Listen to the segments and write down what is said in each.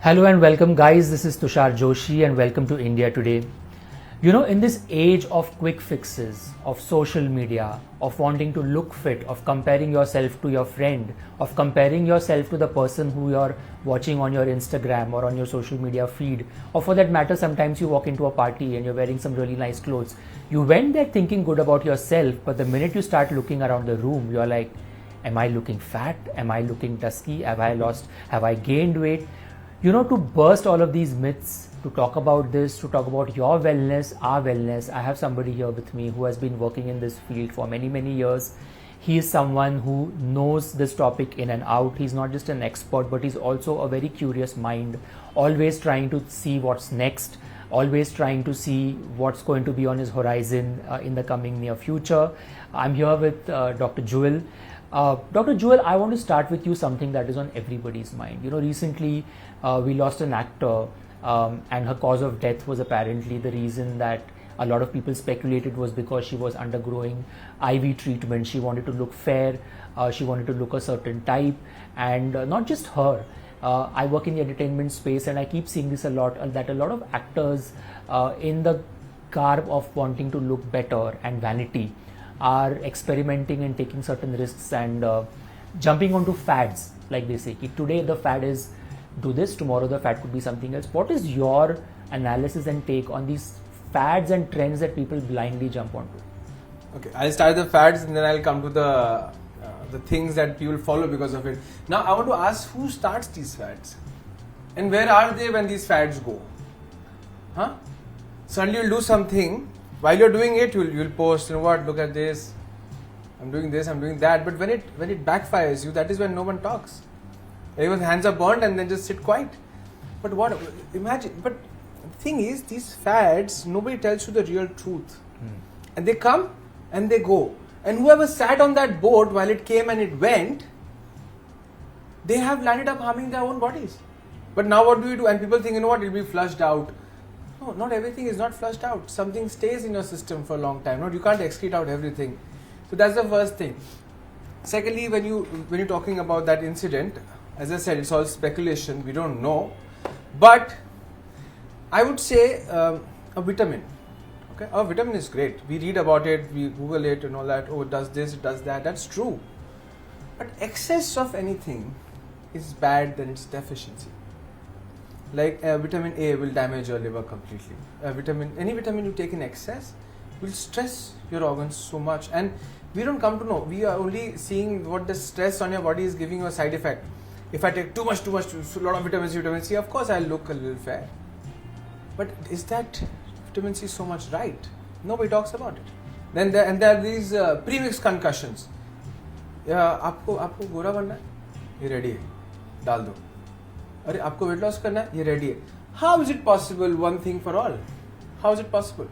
Hello and welcome, guys. This is Tushar Joshi and welcome to India Today. You know, in this age of quick fixes, of social media, of wanting to look fit, of comparing yourself to your friend, of comparing yourself to the person who you're watching on your Instagram or on your social media feed, or for that matter, sometimes you walk into a party and you're wearing some really nice clothes. You went there thinking good about yourself, but the minute you start looking around the room, you're like, am I looking fat? Am I looking dusky? Have I gained weight? You know, to burst all of these myths, to talk about this, to talk about your wellness, our wellness, I have somebody here with me who has been working in this field for many, many years. He is someone who knows this topic in and out. He's not just an expert, but he's also a very curious mind, always trying to see what's next, always trying to see what's going to be on his horizon in the coming near future. I'm here with Dr. Jewel. Dr. Jewel, I want to start with you something that is on everybody's mind. You know, recently we lost an actor and her cause of death was apparently the reason that a lot of people speculated was because she was undergoing IV treatment. She wanted to look fair, she wanted to look a certain type, and not just her. I work in the entertainment space and I keep seeing this a lot, that a lot of actors in the garb of wanting to look better and vanity are experimenting and taking certain risks and jumping onto fads, like they say. Today the fad is do this, tomorrow the fad could be something else. What is your analysis and take on these fads and trends that people blindly jump onto? Okay, I'll start the fads and then I'll come to the things that people follow because of it. Now I want to ask, who starts these fads? And where are they when these fads go? Suddenly you'll do something. While you're doing it, you'll post, you know what, look at this, I'm doing this, I'm doing that. But when it backfires you, that is when no one talks. Everyone's hands are burnt and then just sit quiet. But imagine, but the thing is, these fads, nobody tells you the real truth. And they come and they go. And whoever sat on that boat while it came and it went, they have landed up harming their own bodies. But now what do we do? And people think, you know what, it'll be flushed out. No, not everything is not flushed out. Something stays in your system for a long time. No, you can't excrete out everything. So that's the first thing. Secondly, when you're talking about that incident, as I said, it's all speculation. We don't know. But I would say a vitamin. Okay, a vitamin is great. We read about it, we Google it and all that. Oh, it does this, it does that. That's true. But excess of anything is bad than its deficiency. Like vitamin A will damage your liver completely. Any vitamin you take in excess will stress your organs so much, and we don't come to know. We are only seeing what the stress on your body is giving you a side effect. If I take too much, a lot of vitamin C, of course I'll look a little fair. But is that vitamin C so much right? Nobody talks about it. Then there are these premix concussions. आपको गोरा बनना है, ये ready है, डाल दो. अरे आपको weight loss करना है, ये ready है. How is it possible, one thing for all? How is it possible?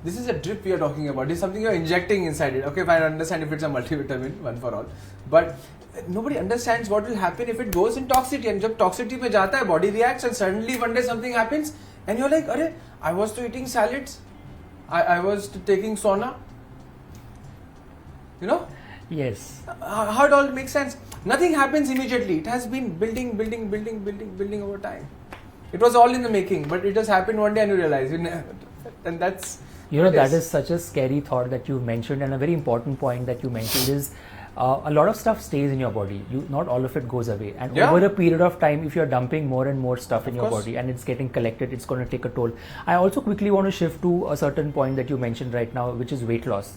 This is a drip we are talking about. This is something you are injecting inside it. Okay, fine, I understand if it's a multivitamin, one for all. But nobody understands what will happen if it goes in toxicity. And जब toxicity में जाता है, body reacts and suddenly one day something happens and you're like, अरे, I was eating salads. I was taking sauna. You know? Yes. How it all makes sense? Nothing happens immediately. It has been building over time. It was all in the making, but it just happened one day and you realize. And that's... You know, that is such a scary thought that you mentioned, and a very important point that you mentioned is a lot of stuff stays in your body. Not all of it goes away. And over a period of time, if you're dumping more and more stuff in your body and it's getting collected, it's going to take a toll. I also quickly want to shift to a certain point that you mentioned right now, which is weight loss.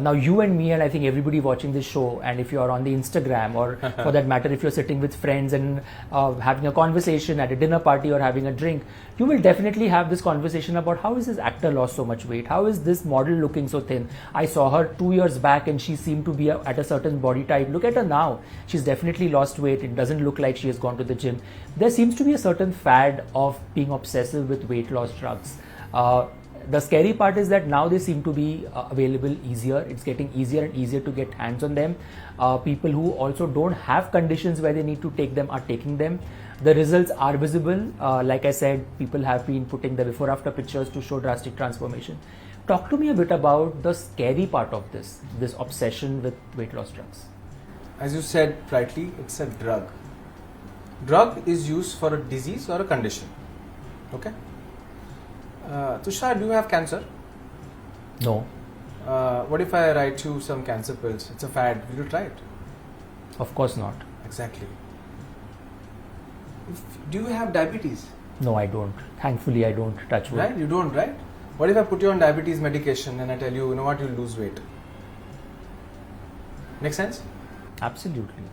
Now you and me, and I think everybody watching this show, and if you're on the Instagram, or for that matter, if you're sitting with friends and having a conversation at a dinner party or having a drink, you will definitely have this conversation about how is this actor lost so much weight? How is this model looking so thin? I saw her 2 years back and she seemed to be at a certain body type. Look at her now. She's definitely lost weight. It doesn't look like she has gone to the gym. There seems to be a certain fad of being obsessive with weight loss drugs. The scary part is that now they seem to be available easier. It's getting easier and easier to get hands on them. People who also don't have conditions where they need to take them are taking them. The results are visible. Like I said, people have been putting the before after pictures to show drastic transformation. Talk to me a bit about the scary part of this obsession with weight loss drugs. As you said rightly, it's a drug. Drug is used for a disease or a condition. Okay. Tushar, do you have cancer? No. What if I write you some cancer pills? It's a fad. Will you try it? Of course not. Exactly. Do you have diabetes? No, I don't. Thankfully, I don't. Touch wood. Right? You don't, right? What if I put you on diabetes medication and I tell you, you know what, you'll lose weight? Make sense? Absolutely.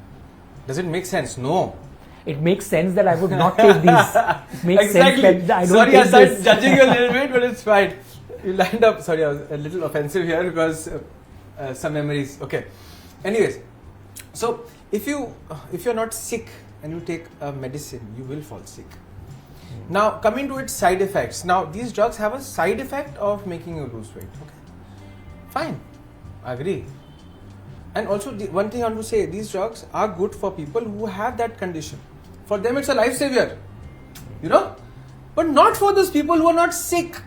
Does it make sense? No. It makes sense that I would not take these. It makes Exactly. sense that I don't Sorry, take I started this. judging you a little bit, but it's fine. You lined up. Sorry, I was a little offensive here because some memories. Okay. Anyways, so if you're not sick and you take a medicine, you will fall sick. Now, coming to its side effects. Now, these drugs have a side effect of making you lose weight. Okay. Fine. I agree. And also, one thing I want to say, these drugs are good for people who have that condition. For them, it's a life savior. You know? But not for those people who are not sick.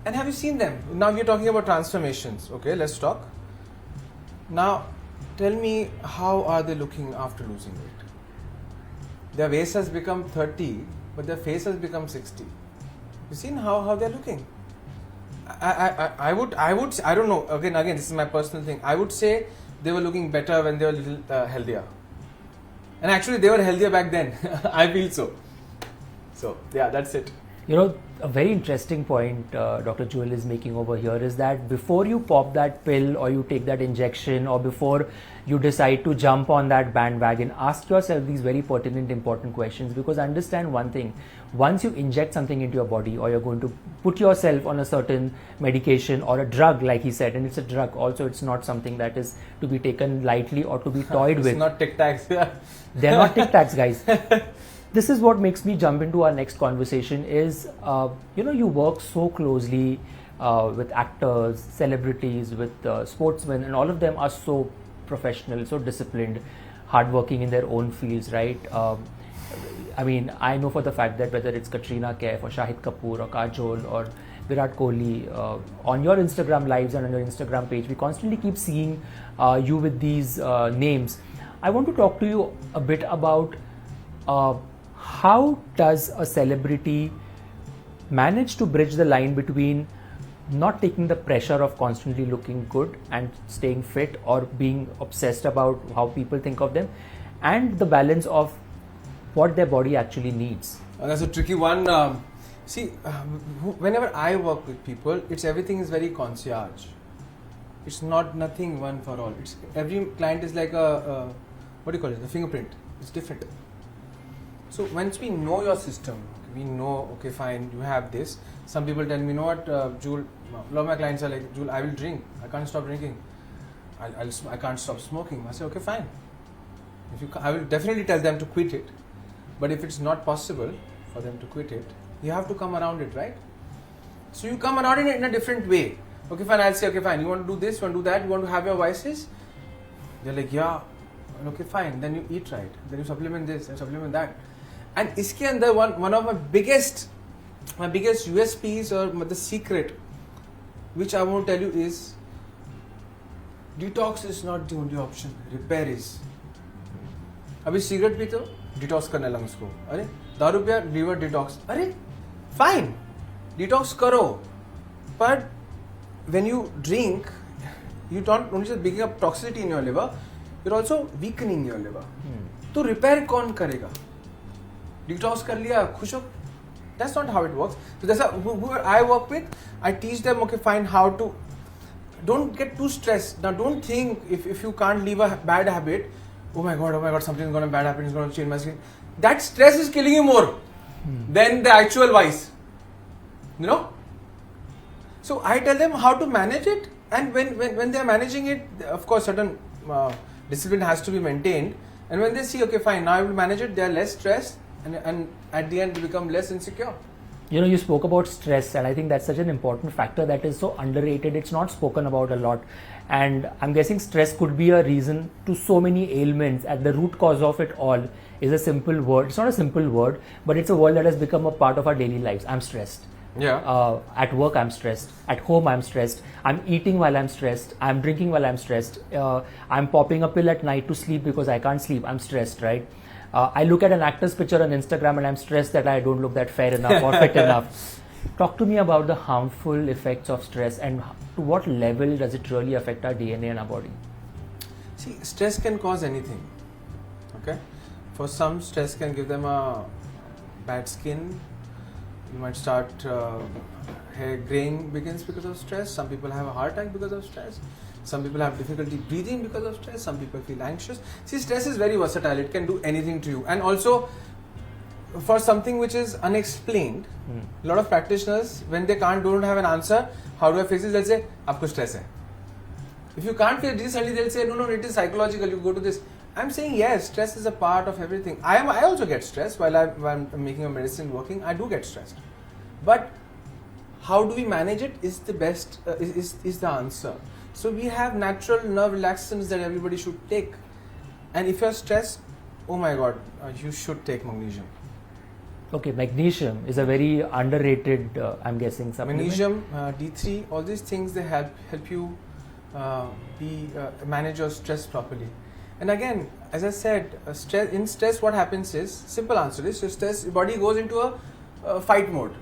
And have you seen them? Now we are talking about transformations. Okay, let's talk. Now, tell me, how are they looking after losing weight? Their waist has become 30, but their face has become 60. You seen how they're looking? I don't know. Again, this is my personal thing. I would say they were looking better when they were a little healthier. And actually, they were healthier back then. I feel so. So, yeah, that's it. You know, a very interesting point Dr. Jewel is making over here is that before you pop that pill or you take that injection or before you decide to jump on that bandwagon, ask yourself these very pertinent, important questions, because understand one thing. Once you inject something into your body or you're going to put yourself on a certain medication or a drug, like he said, and it's a drug also, it's not something that is to be taken lightly or to be toyed with. It's not Tic Tacs. They're not Tic Tacs, guys. This is what makes me jump into our next conversation is, you work so closely with actors, celebrities, with sportsmen, and all of them are so professional, so disciplined, hardworking in their own fields, right? I know for the fact that whether it's Katrina Kaif or Shahid Kapoor or Kajol or Virat Kohli, on your Instagram lives and on your Instagram page, we constantly keep seeing you with these names. I want to talk to you a bit about how does a celebrity manage to bridge the line between not taking the pressure of constantly looking good and staying fit or being obsessed about how people think of them, and the balance of what their body actually needs? That's a tricky one. Whenever I work with people, everything is very concierge. It's nothing one for all. Every client is like a fingerprint. It's different. So once we know your system, we know, okay, fine, you have this. Some people tell me, you know what, Jewel, a lot of my clients are like, Jewel, I will drink. I can't stop drinking. I can't stop smoking. I say, okay, fine. I will definitely tell them to quit it. But if it's not possible for them to quit it, you have to come around it, right? So you come around it in a different way. Okay, fine, I'll say, okay, fine, you want to do this, you want to do that, you want to have your vices? They're like, yeah, okay, fine, then you eat right, then you supplement this and supplement that. And iske andar one of my biggest USPs or the secret which I won't tell you is detox is not the only option, repair is. अभी cigarette पीते हो detox करने lungs को, अरे दारू पिया liver detox, अरे fine detox करो, but when you drink you don't only just picking up toxicity in your liver, you're also weakening your liver. तो रिपेयर कौन करेगा? डिटॉक्स कर लिया, खुश हो? That's not how it works. So that's who I work with. I teach them, okay, fine, how to. Don't get too stressed. Now, don't think if you can't leave a bad habit, oh my god, something's going to bad happen, it's going to change my skin. That stress is killing you more than the actual vice. You know? So I tell them how to manage it, and when they are managing it, of course, certain discipline has to be maintained. And when they see, okay, fine, now I will manage it, they are less stressed. And at the end, they become less insecure. You spoke about stress, and I think that's such an important factor that is so underrated. It's not spoken about a lot, and I'm guessing stress could be a reason to so many ailments. At the root cause of it all is a simple word. It's not a simple word, but it's a word that has become a part of our daily lives. I'm stressed. Yeah. At work, I'm stressed. At home, I'm stressed. I'm eating while I'm stressed. I'm drinking while I'm stressed. I'm popping a pill at night to sleep because I can't sleep. I'm stressed, right? I look at an actor's picture on Instagram and I'm stressed that I don't look that fair enough or fit enough. Talk to me about the harmful effects of stress and to what level does it really affect our DNA and our body? See, stress can cause anything. Okay, for some, stress can give them a bad skin. You might start hair graying begins because of stress. Some people have a heart attack because of stress. Some people have difficulty breathing because of stress. Some people feel anxious. See, stress is very versatile. It can do anything to you. And also, for something which is unexplained, a lot of practitioners, when they don't have an answer, how do I fix it? They'll say, "Aapko stress hai." If you can't feel this, suddenly they'll say, no, it is psychological. You go to this. I'm saying yes, stress is a part of everything. I also get stressed while I'm making a medicine working. I do get stressed, but how do we manage it is the best is the answer. So we have natural nerve relaxants that everybody should take, and if you're stressed, oh my God, you should take magnesium. Okay, magnesium is a very underrated, I'm guessing, supplement. Magnesium, D3, all these things, they help you manage your stress properly. And again, as I said, in stress, what happens is, simple answer is, your body goes into a fight mode.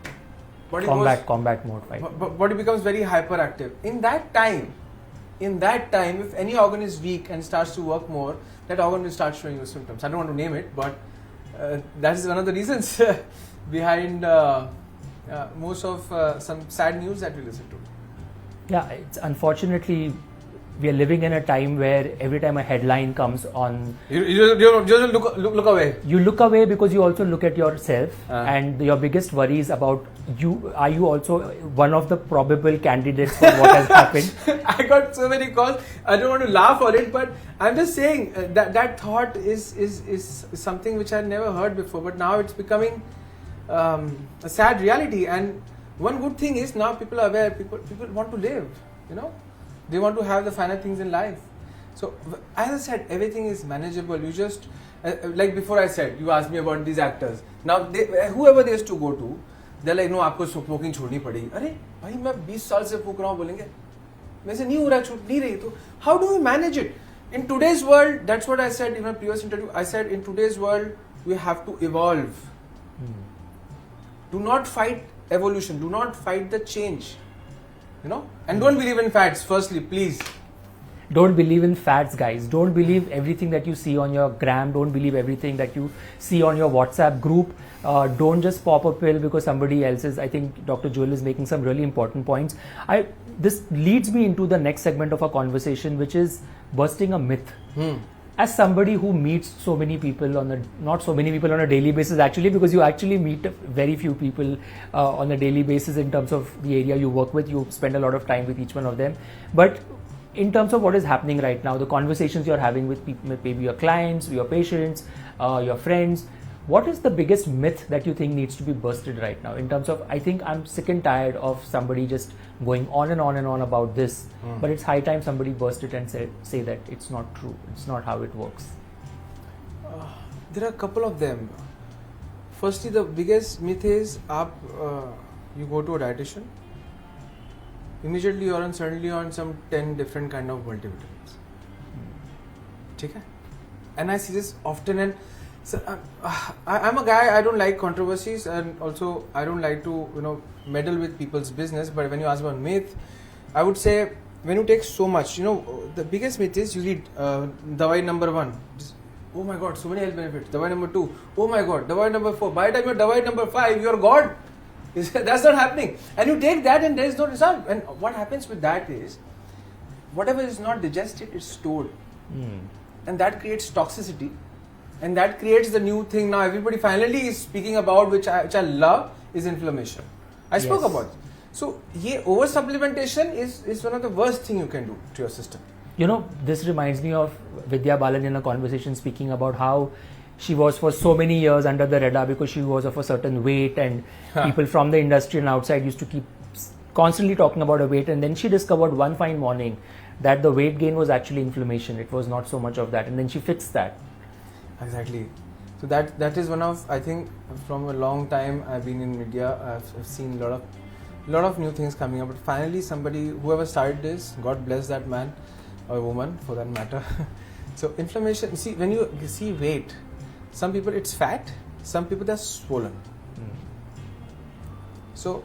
Combat mode fight. Body becomes very hyperactive. In that time, if any organ is weak and starts to work more, that organ will start showing you symptoms. I don't want to name it, but that is one of the reasons behind most of some sad news that we listen to. Yeah, it's unfortunately we are living in a time where every time a headline comes on, you just look away. You look away because you also look at yourself, and your biggest worry is about you. Are you also one of the probable candidates for what has happened? I got so many calls. I don't want to laugh on it, but I'm just saying that thought is something which I never heard before. But now it's becoming a sad reality. And one good thing is now people are aware. People want to live. They want to have the finer things in life. So, as I said, everything is manageable. You just, like before I said, you asked me about these actors. Now, whoever they used to go to, they're like, no, आपको smoking छोड़नी पड़ेगी. अरे भाई मैं 20 साल से फूक रहा हूँ बोलेंगे. मैं से नहीं हो रहा छूट नहीं रही तो how do we manage it? In today's world, that's what I said in my previous interview. I said in today's world, we have to evolve. Do not fight evolution. Do not fight the change. And don't believe in fads, firstly, please. Don't believe in fads, guys. Don't believe everything that you see on your gram. Don't believe everything that you see on your WhatsApp group. Don't just pop a pill because somebody else is. I think Dr. Joel is making some really important points. This leads me into the next segment of our conversation, which is busting a myth. As somebody who meets so many people not so many people on a daily basis actually, because you actually meet very few people on a daily basis in terms of the area you work with, you spend a lot of time with each one of them. But in terms of what is happening right now, the conversations you're having with people, maybe your clients, your patients, your friends, what is the biggest myth that you think needs to be busted right now? In terms of, I think I'm sick and tired of somebody just going on and on and on about this, but it's high time somebody burst it and say that it's not true, it's not how it works. There are a couple of them. Firstly, the biggest myth is you go to a dietitian, immediately you're suddenly on some 10 different kind of multivitamins. Okay? And I see this often, and so, I'm a guy, I don't like controversies, and also I don't like to meddle with people's business. But when you ask about myth, I would say when you take so much, the biggest myth is you read dawai number 1, oh my God, so many health benefits. Dawai number 2, oh my God, dawai number 4. By the time you're dawai number 5, you're God. That's not happening. And you take that and there is no result. And what happens with that is, whatever is not digested is stored. And that creates toxicity. And that creates the new thing now everybody finally is speaking about, which I love, is inflammation. I spoke about it. So, over supplementation is one of the worst thing you can do to your system. This reminds me of Vidya Balan in a conversation speaking about how she was for so many years under the radar because she was of a certain weight, and people from the industry and outside used to keep constantly talking about her weight, and then she discovered one fine morning that the weight gain was actually inflammation. It was not so much of that, and then she fixed that. Exactly. So that is one of, I think, from a long time I've been in media, I've seen a lot of new things coming up. But finally, whoever started this, God bless that man or woman for that matter. So inflammation. See, when you see weight, Some people it's fat, some people they're swollen. So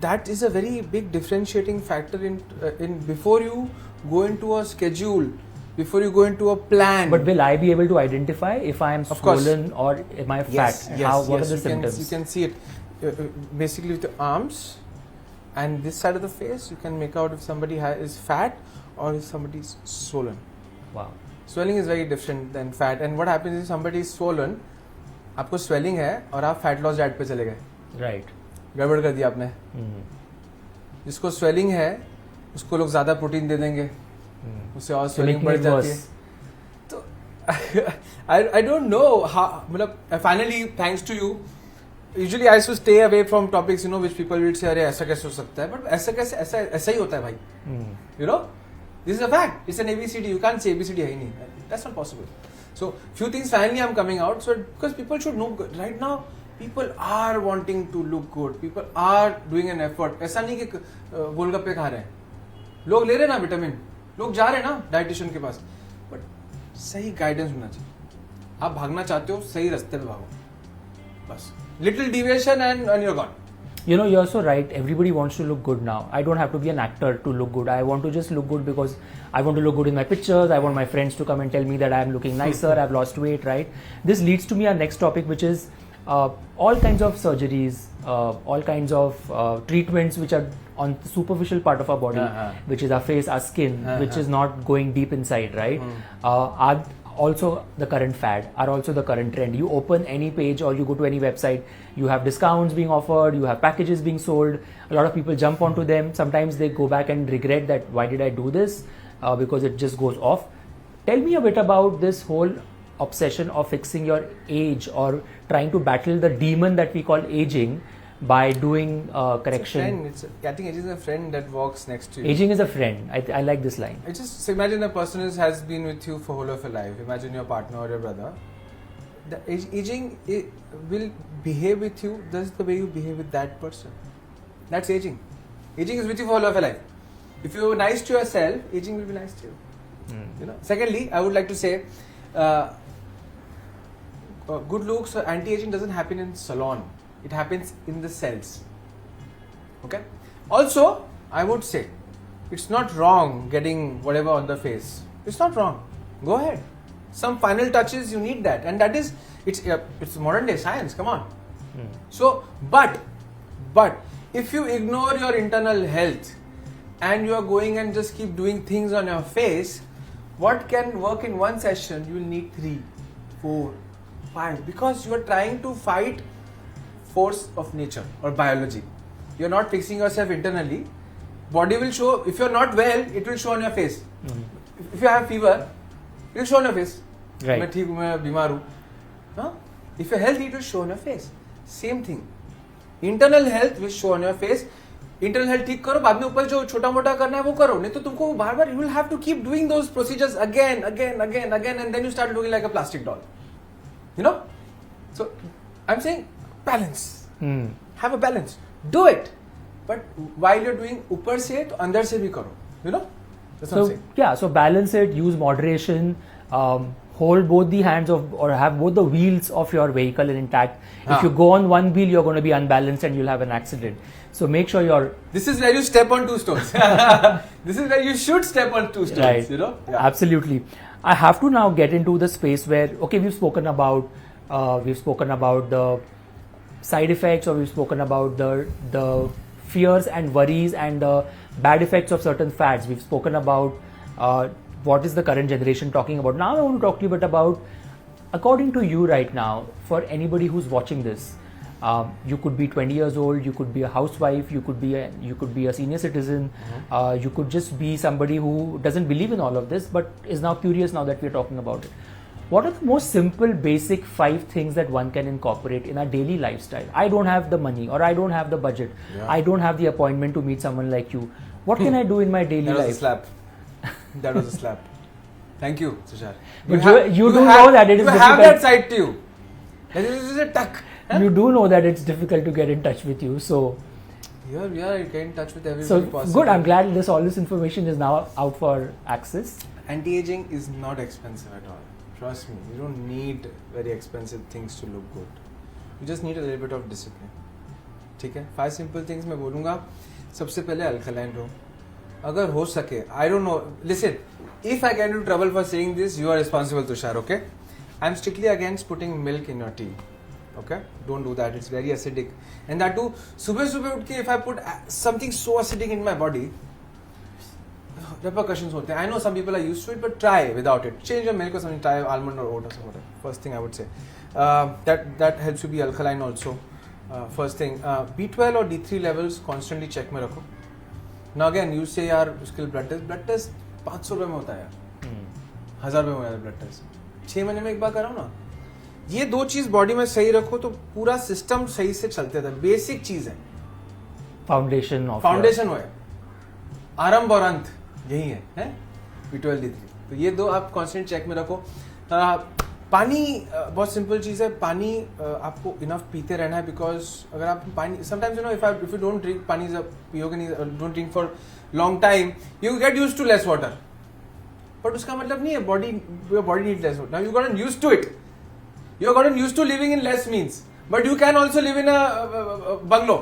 that is a very big differentiating factor in before you go into a schedule, before you go into a plan. But will I be able to identify if I am Of course. swollen or am I fat? Yes, What are the you symptoms? you can see it basically with the arms and this side of the face. You can make out if somebody is fat or if somebody is swollen. Wow. Swelling is very different than fat. And what happens if somebody is swollen, आपको swelling है और आप fat loss diet पे चले गए. Right. गड़बड़ कर दिया आपने. जिसको swelling है उसको लोग ज़्यादा प्रोटीन दे देंगे, उससे और swelling बढ़ जाती है. तो I don't know how. मतलब finally thanks to you. Usually I used to stay away from topics, which people will say, अरे ऐसा कैसे हो सकता है? But ऐसा ही होता है भाई. You know, this is a fact. It's an ABCD. You can't say ABCD है ही नहीं. That's not possible. So few things finally I'm coming out. So because people should know right now, people are wanting to look good. People are doing an effort. ऐसा नहीं कि गोलगप्पे खा रहे हैं. लोग ले रहे हैं ना विटामिन. लोग जा रहे हैं ना डाइटिशियन के पास. But सही गाइडेंस होना चाहिए. आप भागना चाहते हो सही रास्ते पे भागो. बस. Little deviation and you're gone. You're so right. Everybody wants to look good now. I don't have to be an actor to look good. I want to just look good because I want to look good in my pictures. I want my friends to come and tell me that I'm looking nicer, I've lost weight, right? This leads to me our next topic, which is all kinds of surgeries, all kinds of treatments which are on the superficial part of our body, which is our face, our skin, which is not going deep inside, right? Are also the current fad, are also the current trend. You open any page or you go to any website, you have discounts being offered, you have packages being sold. A lot of people jump onto them. Sometimes they go back and regret that why did I do this, because it just goes off. Tell me a bit about this whole obsession of fixing your age or trying to battle the demon that we call aging by doing correction. I think aging is a friend that walks next to you. Aging is a friend. I like this line. I just imagine a person has been with you for whole of your life. Imagine your partner or your brother. The aging will behave with you just the way you behave with that person. That's aging. Aging is with you for whole of your life. If you're nice to yourself, aging will be nice to you. Secondly, I would like to say, good looks or anti-aging doesn't happen in salon. It happens in the cells. Okay. Also, I would say, it's not wrong getting whatever on the face. It's not wrong. Go ahead. Some final touches, you need that, and that is it's modern day science. Come on. So, but if you ignore your internal health and you are going and just keep doing things on your face, what can work in one session, you will need 3, 4, 5, because you are trying to fight force of nature or biology. You're not fixing yourself internally. Body will show. If you're not well, it will show on your face. If you have fever, it will show on your face. Right. मैं ठीक हूँ, मैं बीमार हूँ. Huh? If you're healthy, it will show on your face. Same thing. Internal health will show on your face. Internal health ठीक करो, बाद में ऊपर जो छोटा मोटा करना है वो करो. नहीं तो तुमको बार-बार you will have to keep doing those procedures again, and then you start looking like a plastic doll. So I'm saying balance. Have a balance. Do it. But while you're doing ऊपर से तो अंदर से भी करो. That's what I'm saying. Yeah, so balance it, use moderation, hold both the hands of or have both the wheels of your vehicle intact. If you go on one wheel, you're going to be unbalanced and you'll have an accident. So make sure you're... This is where you step on 2 stones. This is where you should step on 2 stones. Right. Yeah. Absolutely. I have to now get into the space where, okay, we've spoken about the side effects, or we've spoken about the fears and worries and the bad effects of certain fads. We've spoken about what is the current generation talking about. Now I want to talk to you a bit about, according to you right now, for anybody who's watching this, you could be 20 years old, you could be a housewife, you could be a senior citizen, you could just be somebody who doesn't believe in all of this but is now curious now that we're talking about it. What are the most simple, basic 5 things that one can incorporate in our daily lifestyle? I don't have the money, or I don't have the budget. Yeah. I don't have the appointment to meet someone like you. What can I do in my daily life? That was a slap. That was a slap. Thank you, Tushar. You do know that it is difficult. You have that side to you. This is a tuck. Huh? You do know that it's difficult to get in touch with you. So you get in touch with everybody so possible. Good. I'm glad all this information is now out for access. Anti-aging is not expensive at all. Trust me, you don't need very expensive things to look good. You just need a little bit of discipline. ठीक है? 5 simple things मैं बोलूँगा. सबसे पहले alkaline लो. अगर हो सके, I don't know. Listen, if I get into trouble for saying this, you are responsible, Tushar. Okay? I'm strictly against putting milk in your tea. Okay? Don't do that. It's very acidic. And that too, सुबह उठ के if I put something so acidic in my body, repercussions होते हैं. I know some people are used to it, but try without it. Change your milk or something. Try almond or oat or something. First thing I would say. That helps you be alkaline also. First thing. B12 और D3 levels constantly check में रखो. Now again, you say यार उसके blood test 500 रुपए में होता है यार. 1000 रुपए में होता है blood test. 6 महीने में एक बार कराओ ना. ये 2 चीज बॉडी में सही रखो तो पूरा सिस्टम सही से चलते था. बेसिक चीज है. फाउंडेशन हो है. आरंभ और अंत यही है B12 D3. तो ये 2 आप कांस्टेंट चेक में रखो. पानी बहुत सिंपल चीज है. पानी आपको इनफ पीते रहना है. बिकॉज अगर आप पानी sometimes you know if you don't drink पानी पियोगे नहीं, don't drink for long time, you get used to less water. But उसका मतलब नहीं है body need less water. Now you gotten used to it. You have gotten used to living in less means, but you can also live in a bungalow.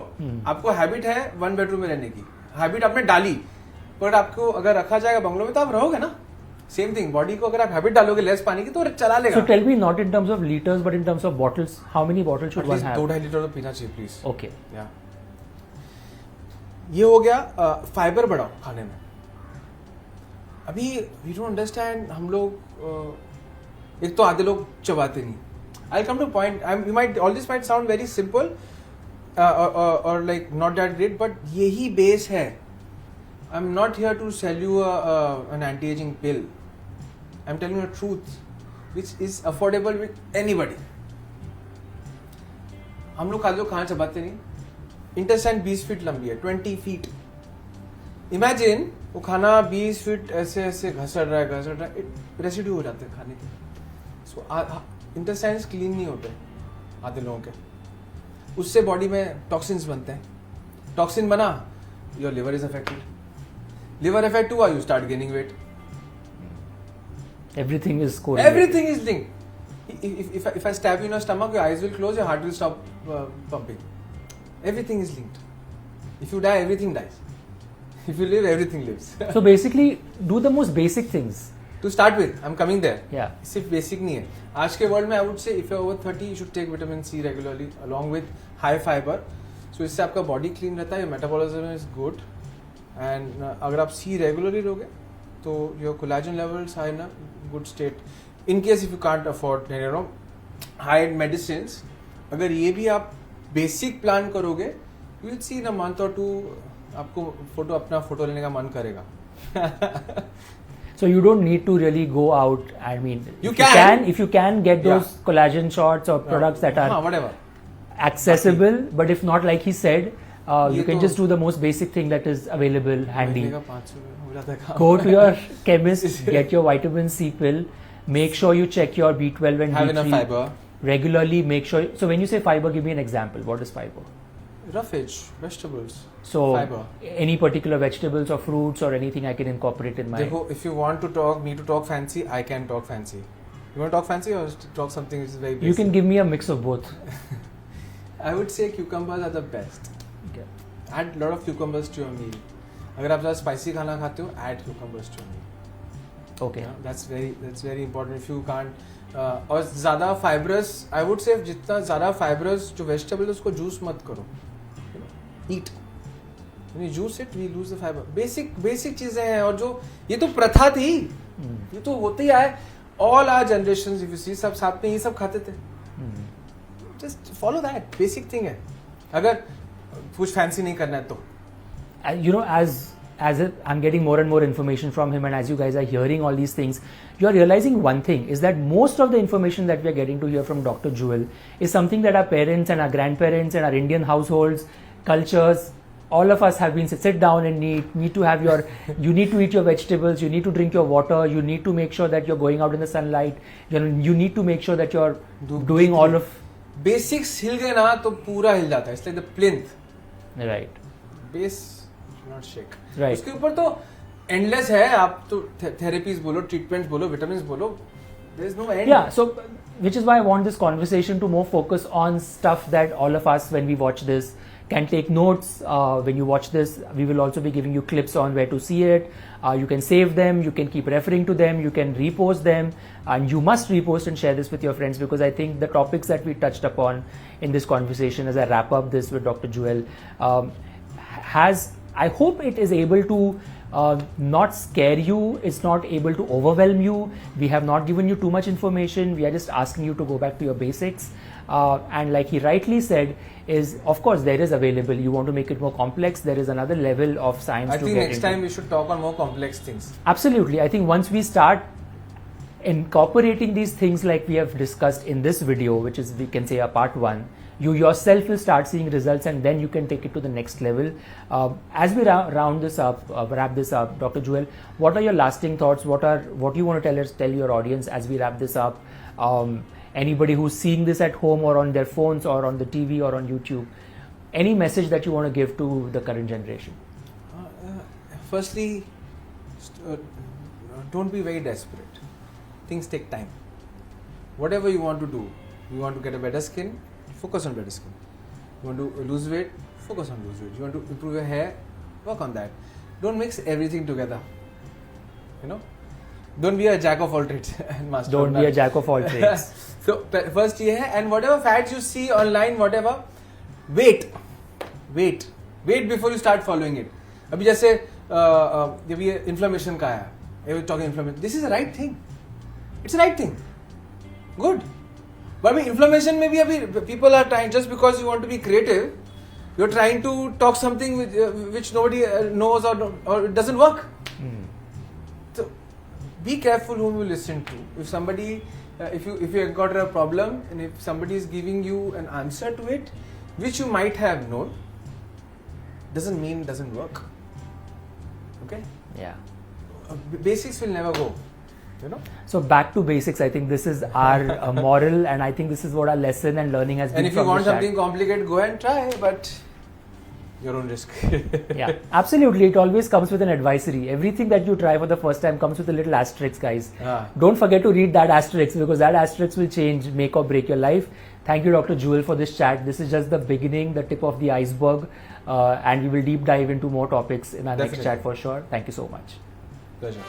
आपको habit है 1 bedroom में रहने की. Habit आपने डाली, बट आपको अगर रखा जाएगा बंगलो में तो आप रहोगे ना. सेम थिंग बॉडी को अगर आप हैबिट डालोगे लेस पानी की तो चला लेगा. So tell me, not in terms of liters but in terms of bottles, how many bottles should one have? 2-2.5 litre तो पीना चाहिए प्लीज. Okay. या ये हो गया. फाइबर बढ़ाओ खाने में. अभी वी डोंट अंडरस्टैंड. हम लोग एक तो आधे लोग चबाते नहीं. I'll come to a point. All this might sound very simple or like not that great, but यही base है. I'm not here to sell you an anti-aging pill. I'm telling you the truth, which is affordable with anybody. हम लोग कहाँ चबाते नहीं. Intestine 20 feet लंबी है, 20 feet. Imagine वो खाना 20 feet ऐसे घसड़ रहा है, रेसिड्यू हो जाते हैं खाने के. So इंटेस्टाइन्स क्लीन नहीं होते आधे लोगों के. उससे बॉडी में टॉक्सिन्स बनते हैं. टॉक्सिन बना, your liver is affected. Liver affect हुआ, you start gaining weight. Everything is linked. If I stab you in your stomach, your eyes will close, your heart will stop pumping. Everything is linked. If you die, everything dies. If you live, everything lives. So basically, do the most basic things. To start with, I'm coming there. Yeah. सिर्फ basic नहीं है. आज के world में I would say if you're over 30, you should take vitamin C regularly along with high fiber. So इससे आपका body clean रहता है, मेटाबॉलिज्म इज गुड. एंड अगर आप C रेगुलरली लोगे तो your collagen levels are in a good state. In case if you can't afford high medicines, अगर ये भी आप बेसिक प्लान करोगे, you will see in a month or 2 आपको अपना फोटो लेने का मन करेगा. So you don't need to really go out. I mean, if you can get those collagen shots or products that are whatever accessible, but if not, like he said, you can just do the most basic thing that is available handy. Go to your chemist, get your vitamin C pill. Make sure you check your B12 and have D3 enough fiber regularly. Make sure. So when you say fiber, give me an example. What is fiber? Roughage, vegetables. So fiber. Any particular vegetables or fruits or anything I can incorporate in my. Dekho, if you want to me to talk fancy, I can talk fancy. You want to talk fancy or talk something which is very basic? You can give me a mix of both. I would say cucumbers are the best. Okay. Add lot of cucumbers to your meal. अगर आप ज़्यादा spicy खाना खाते हो, add cucumbers to your meal. Okay. That's very important. If you can't और ज़्यादा fibrous, I would say जितना ज़्यादा fibrous जो vegetable है उसको juice मत करो. Eat. When you juice it, we lose the fiber. Basic चीजें हैं. और जो ये तो प्रथा थी, ये तो होते ही आए. All our generations, if you see, सब साथ में ये सब खाते थे. Just follow that. Basic thing है. अगर कुछ fancy नहीं करना है तो. You know, as I'm getting more and more information from him, and as you guys are hearing all these things, you are realizing one thing is that most of the information that we are getting to hear from Dr. Jewel is something that our parents and our grandparents and our Indian households, cultures, all of us have been sit down and need to have you need to eat your vegetables, you need to drink your water, you need to make sure that you're going out in the sunlight, you need to make sure that you're doing all of basics. हिल गए ना तो पूरा हिल जाता है. It's like the plinth. Right. Base not shake. Right. उसके ऊपर तो endless है. आप तो थेरेपीज बोलो, ट्रीटमेंट्स बोलो, विटामिन्स बोलो, There's no end. Yeah, so which is why I want this conversation to more focus on stuff that all of us, when we watch this, can take notes. When you watch this, we will also be giving you clips on where to see it. You can save them, you can keep referring to them, you can repost them, and you must repost and share this with your friends, because I think the topics that we touched upon in this conversation, as I wrap up this with Dr. Jewel, I hope it is able to not scare you, it's not able to overwhelm you. We have not given you too much information, we are just asking you to go back to your basics. And like he rightly said, is of course there is available. You want to make it more complex, there is another level of science. I think next time we should talk on more complex things. Absolutely. I think once we start incorporating these things like we have discussed in this video, which is, we can say, a part 1, you yourself will start seeing results, and then you can take it to the next level. As we wrap this up, Dr. Jewel, what are your lasting thoughts? What you want to tell your audience as we wrap this up? Anybody who's seeing this at home or on their phones or on the TV or on YouTube, any message that you want to give to the current generation? Firstly, don't be very desperate. Things take time. Whatever you want to do, you want to get a better skin, focus on better skin. You want to lose weight, focus on lose weight. You want to improve your hair, work on that. Don't mix everything together. You know, don't be a jack of all trades and master. Don't be a jack of all trades. So first ये है, and whatever fads you see online, whatever, wait before you start following it. अभी जैसे जब ये inflammation का है, we're talking inflammation. This is the right thing. It's the right thing. Good. But I mean, inflammation maybe abhi people are trying, just because you want to be creative, you're trying to talk something which nobody knows or it doesn't work. So be careful whom you listen to. If somebody, if you got a problem and if somebody is giving you an answer to it, which you might have known, doesn't mean it doesn't work. Okay? Yeah. Basics will never go. You know? So back to basics. I think this is our moral, and I think this is what our lesson and learning has been. And if you want something complicated, go and try, but your own risk. Yeah, absolutely. It always comes with an advisory. Everything that you try for the first time comes with a little asterisk, guys. Don't forget to read that asterisk, because that asterisk will change, make or break your life. Thank you, Dr. Jewel, for this chat. This is just the beginning, the tip of the iceberg, and we will deep dive into more topics in our next chat for sure. Thank you so much. Pleasure.